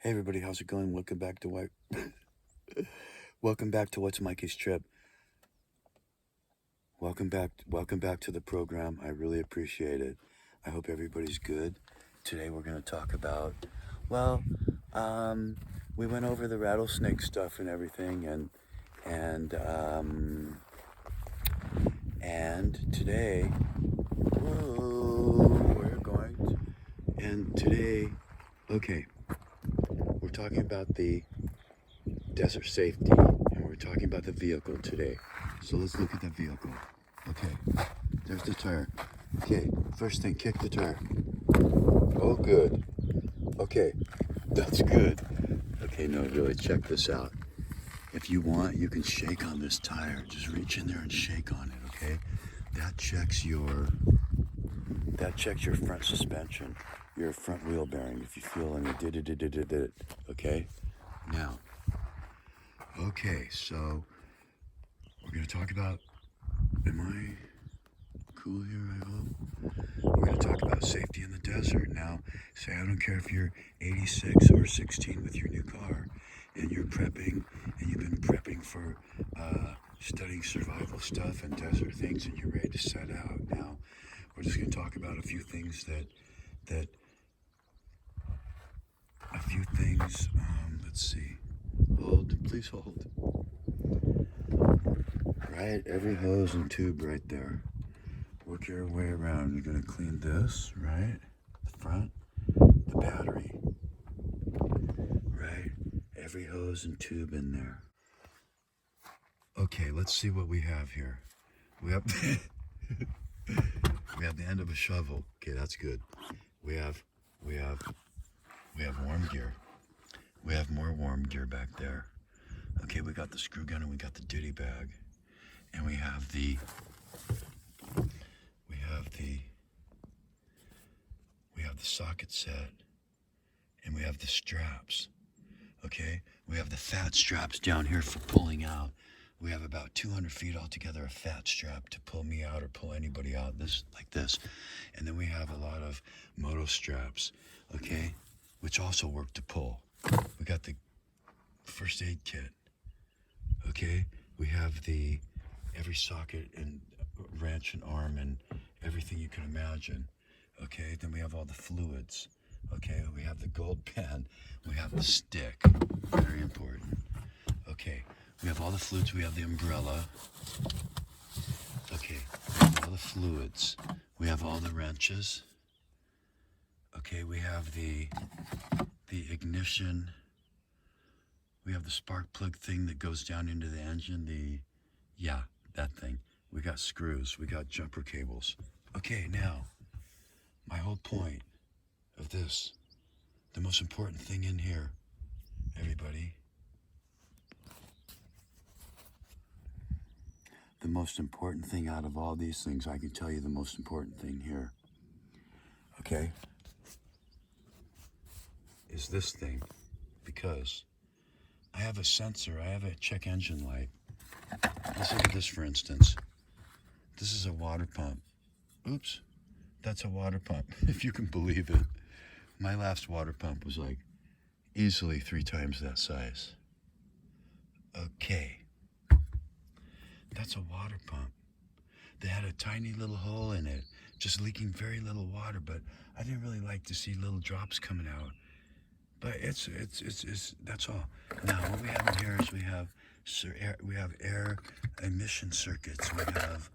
Hey everybody, how's it going? Welcome back to welcome back to What's Mikey's Trip. Welcome back to the program. I really appreciate it. I hope everybody's good. Today we're going to talk about, well, we went over the rattlesnake stuff and everything, and today, whoa, we're going to, and today, okay, we're talking about the desert safety, and we're talking about the vehicle today. So let's look at the vehicle. Okay, there's the tire. Okay, first thing, kick the tire. Oh, good. Okay, that's good. Okay, no, really, check this out. If you want, you can shake on this tire. Just reach in there and shake on it, okay? That checks your front suspension, your front wheel bearing. If you feel any did, okay? Now, okay, so we're gonna talk about, am I cool here, I hope? We're gonna talk about safety in the desert. Now, say I don't care if you're 86 or 16 with your new car and you're prepping and you've been prepping for studying survival stuff and desert things and you're ready to set out. Now, we're just gonna talk about a few things let's see. Please hold. Right, every hose and tube right there. Work your way around. You're gonna clean this, right? The front, the battery, right? Every hose and tube in there. Okay, let's see what we have here. We have we have the end of a shovel. Okay, that's good. We have warm gear. We have more warm gear back there. Okay, we got the screw gun and we got the ditty bag. And we have the socket set, and we have the straps. Okay, we have the fat straps down here for pulling out. We have about 200 feet altogether of fat strap to pull me out or pull anybody out, this like this. And then we have a lot of moto straps, okay, which also work to pull. We got the first aid kit, okay. We have every socket and wrench and arm and everything you can imagine. Okay, then we have all the fluids. Okay, we have the gold pen. We have the stick. Very important. Okay, we have all the fluids. We have the umbrella. Okay, we have all the fluids. We have all the wrenches. Okay, we have the ignition. We have the spark plug thing that goes down into the engine. That thing. We got screws. We got jumper cables. Okay, now, my whole point of this, the most important thing in here, everybody, the most important thing out of all these things, I can tell you the most important thing here, okay, is this thing, because I have a sensor, I have a check engine light. Let's look at this, for instance. This is a water pump. Oops. That's a water pump, if you can believe it. My last water pump was like easily 3 times that size. Okay. That's a water pump. They had a tiny little hole in it, just leaking very little water, but I didn't really like to see little drops coming out. But it's that's all. Now what we have in here is we have air emission circuits. We have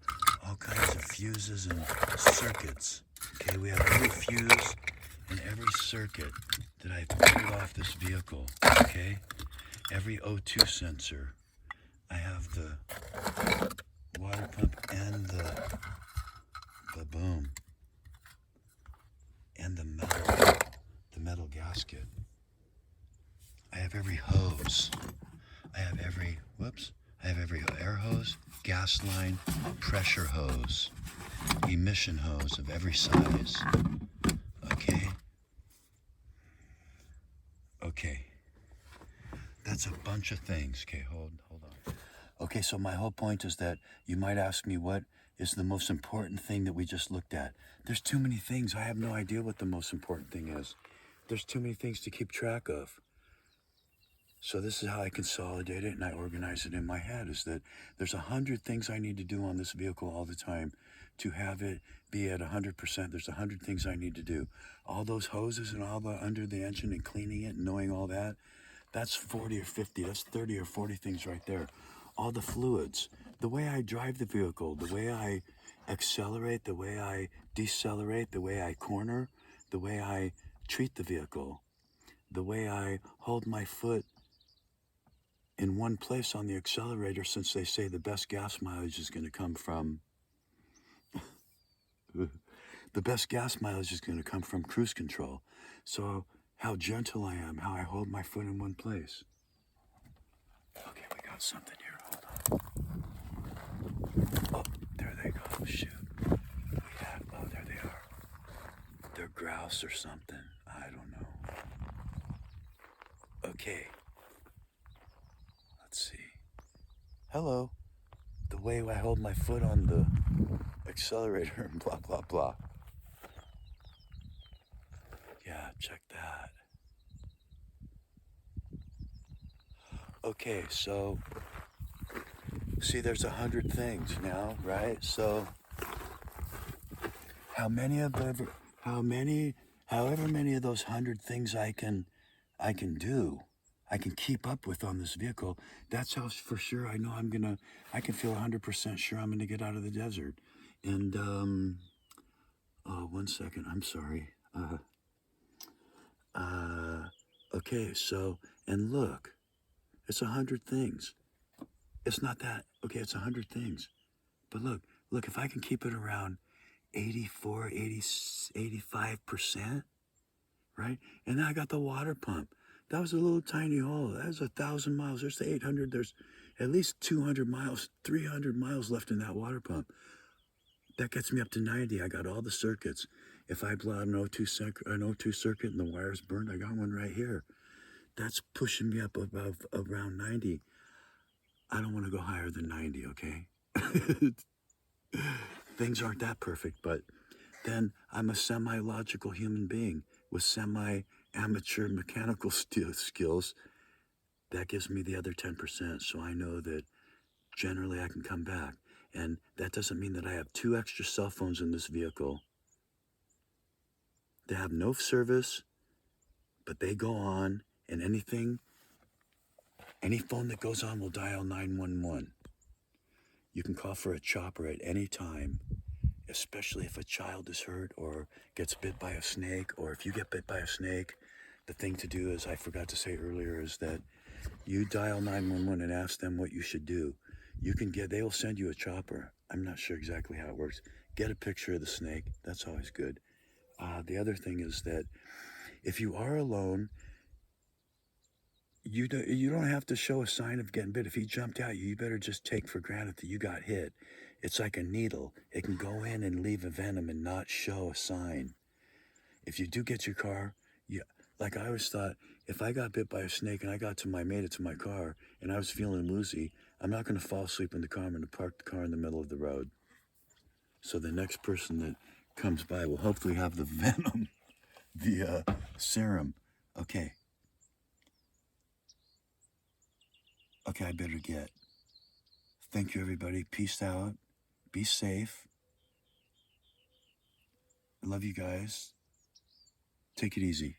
all kinds of fuses and circuits. Okay, we have every fuse and every circuit that I've pulled off this vehicle. Okay, every O2 sensor. I have the water pump and the boom and the metal gasket. I have every hose. I have every air hose, gas line, pressure hose, emission hose of every size. Okay? Okay. That's a bunch of things. Okay, hold on. Okay, so my whole point is that you might ask me, what is the most important thing that we just looked at? There's too many things. I have no idea what the most important thing is. There's too many things to keep track of. So this is how I consolidate it and I organize it in my head, is that there's 100 things I need to do on this vehicle all the time to have it be at 100%. There's 100 things I need to do. All those hoses and all the under the engine and cleaning it and knowing all that, that's 40 or 50, that's 30 or 40 things right there. All the fluids, the way I drive the vehicle, the way I accelerate, the way I decelerate, the way I corner, the way I treat the vehicle, the way I hold my foot in one place on the accelerator, since they say the best gas mileage is going to come from cruise control. So how gentle I am, how I hold my foot in one place. Okay, we got something here. Hold on. Oh, there they go. Shoot. Oh, there they are. They're grouse or something. I don't know. Okay. Let's see. Hello. The way I hold my foot on the accelerator and blah, blah, blah. Yeah, check that. Okay, so see, there's 100 things now, right? So however many of those 100 things I can do, I can keep up with on this vehicle, that's how for sure I know I can feel 100% sure I'm gonna get out of the desert. And oh, 1 second, I'm sorry. Okay, so, and look, it's 100 things. It's not that, okay, it's 100 things. But look, if I can keep it around 84, 80, 85%, right? And then I got the water pump. That was a little tiny hole. That was 1,000 miles. There's the 800. There's at least 200 miles, 300 miles left in that water pump. That gets me up to 90. I got all the circuits. If I blow out an O2 circuit and the wire's burned, I got one right here. That's pushing me up above around 90. I don't want to go higher than 90, okay? Things aren't that perfect, but then I'm a semi-logical human being with semi-amateur mechanical skills. That gives me the other 10%, so I know that generally I can come back. And that doesn't mean that I have 2 extra cell phones in this vehicle. They have no service, but they go on, and any phone that goes on will dial 911. You can call for a chopper at any time, especially if a child is hurt or gets bit by a snake, or if you get bit by a snake. The thing to do, as I forgot to say earlier, is that you dial 911 and ask them what you should do. They will send you a chopper. I'm not sure exactly how it works. Get a picture of the snake. That's always good. The other thing is that if you are alone, you don't have to show a sign of getting bit. If he jumped at you, you better just take for granted that you got hit. It's like a needle. It can go in and leave a venom and not show a sign. If you do get your car, like I always thought, if I got bit by a snake and I made it to my car and I was feeling woozy, I'm not going to fall asleep in the car. I'm going to park the car in the middle of the road. So the next person that comes by will hopefully have the venom, the serum. Okay. Okay, I better get. Thank you, everybody. Peace out. Be safe. I love you guys. Take it easy.